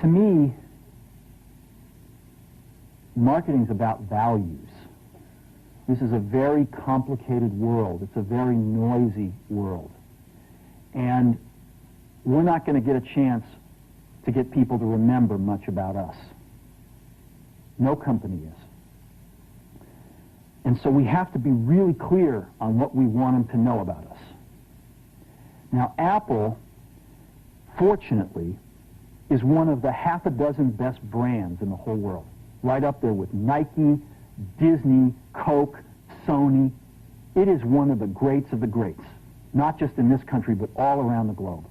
To me, marketing's about values. This is a very complicated world. It's a very noisy world. And we're not going to get a chance to get people to remember much about us. No company is. And so we have to be really clear on what we want them to know about us. Now, Apple, fortunately, is one of the half a dozen best brands in the whole world. Right up there with Nike, Disney, Coke, Sony. It is one of the greats of the greats, not just in this country, but all around the globe.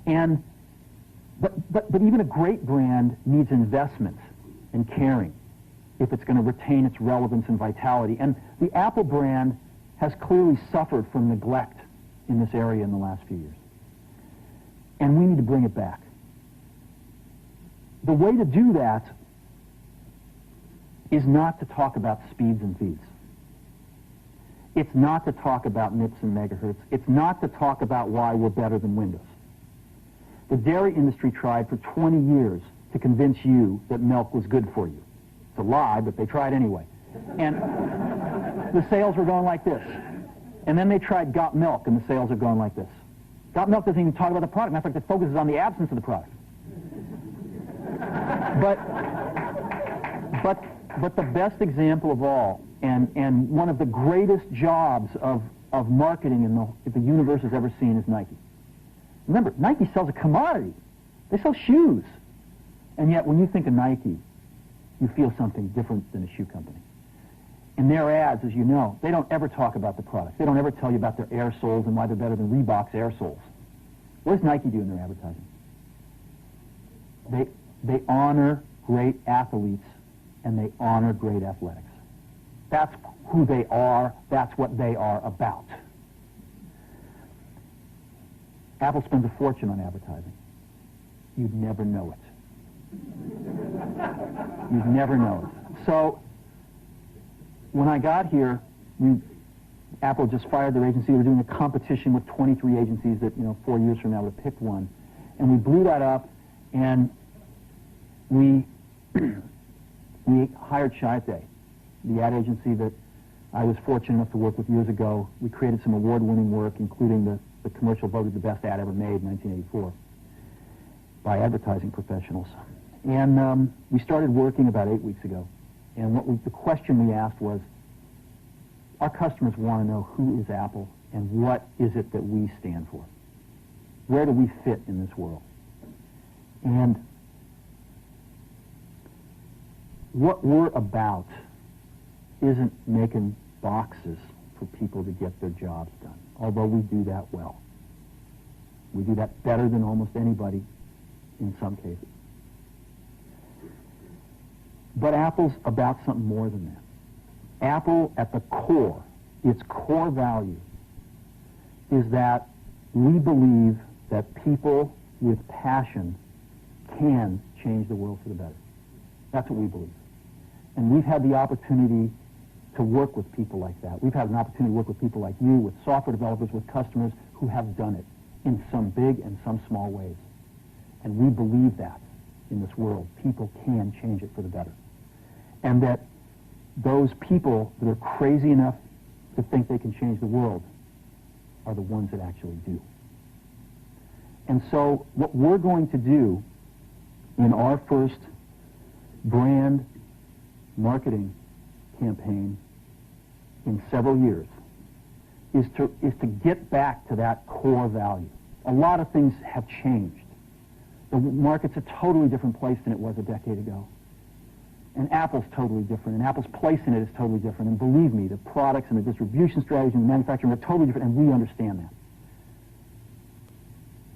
And but even a great brand needs investment and caring if it's going to retain its relevance and vitality. And the Apple brand has clearly suffered from neglect in this area in the last few years. And we need to bring it back. The way to do that is not to talk about speeds and feeds. It's not to talk about MIPS and megahertz. It's not to talk about why we're better than Windows. The dairy industry tried for 20 years to convince you that milk was good for you. It's a lie, but they tried anyway. And the sales were going like this. And then they tried Got Milk, and the sales are going like this. Got Milk doesn't even talk about the product. Matter of fact, it focuses on the absence of the product. But the best example of all, and one of the greatest jobs of marketing in the universe has ever seen is Nike. Remember, Nike sells a commodity. They sell shoes. And yet, when you think of Nike, you feel something different than a shoe company. In their ads, as you know, they don't ever talk about the product. They don't ever tell you about their air soles and why they're better than Reebok's air soles. What does Nike do in their advertising? They honor great athletes and they honor great athletics. That's who they are. That's what they are about. Apple spends a fortune on advertising. You'd never know it. You'd never know it. So, when I got here, Apple just fired their agency. We were doing a competition with 23 agencies that, 4 years from now would have picked one. And we blew that up, and we hired Chiat, the ad agency that I was fortunate enough to work with years ago. We created some award-winning work, including the commercial voted the best ad ever made in 1984 by advertising professionals. And we started working about 8 weeks ago. And the question we asked was, our customers want to know who is Apple and what is it that we stand for? Where do we fit in this world? And what we're about isn't making boxes for people to get their jobs done, although we do that well. We do that better than almost anybody in some cases. But Apple's about something more than that. Apple, at the core, its core value, is that we believe that people with passion can change the world for the better. That's what we believe. And we've had the opportunity to work with people like that. We've had an opportunity to work with people like you, with software developers, with customers who have done it in some big and some small ways. And we believe that in this world. People can change it for the better. And that those people that are crazy enough to think they can change the world are the ones that actually do. And so what we're going to do in our first brand marketing campaign in several years is to get back to that core value. A lot of things have changed. The market's a totally different place than it was a decade ago. And Apple's totally different, and Apple's place in it is totally different. And believe me, the products and the distribution strategy and the manufacturing are totally different, and we understand that.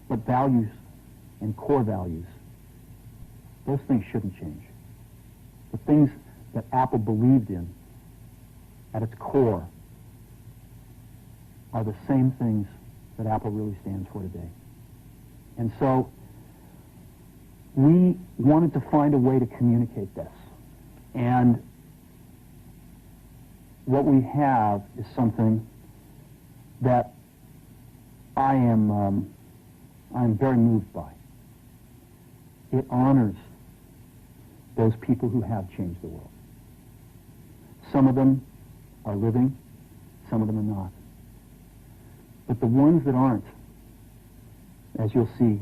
But values and core values, those things shouldn't change. The things that Apple believed in at its core are the same things that Apple really stands for today. And so we wanted to find a way to communicate this. And what we have is something that I am very moved by. it honors those people who have changed the world. Some of them are living, some of them are not. But the ones that aren't, as you'll see,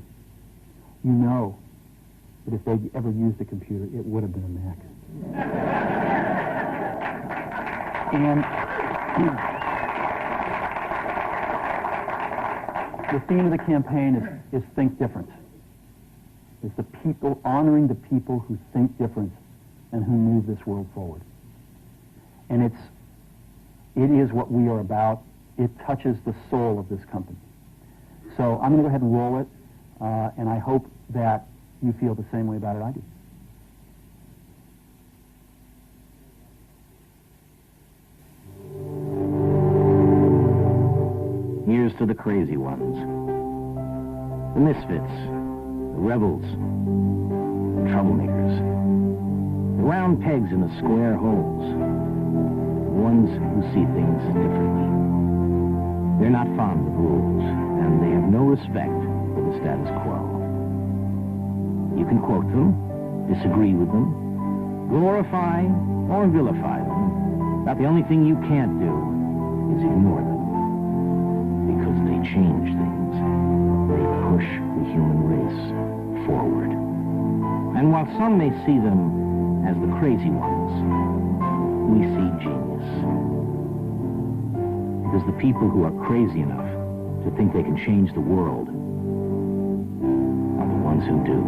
you know that if they'd ever used a computer, it would have been a Mac. And the theme of the campaign is think different. It's the people, honoring the people who think different and who move this world forward. And it is what we are about. It touches the soul of this company. So I'm going to go ahead and roll it, and I hope that you feel the same way about it I do. Here's to the crazy ones, the misfits, the rebels, the troublemakers, the round pegs in the square holes, the ones who see things differently. They're not fond of rules, and they have no respect for the status quo. You can quote them, disagree with them, glorify or vilify them, but the only thing you can't do is ignore them. Because they change things. They push the human race forward. And while some may see them as the crazy ones, we see genius. Because the people who are crazy enough to think they can change the world are the ones who do.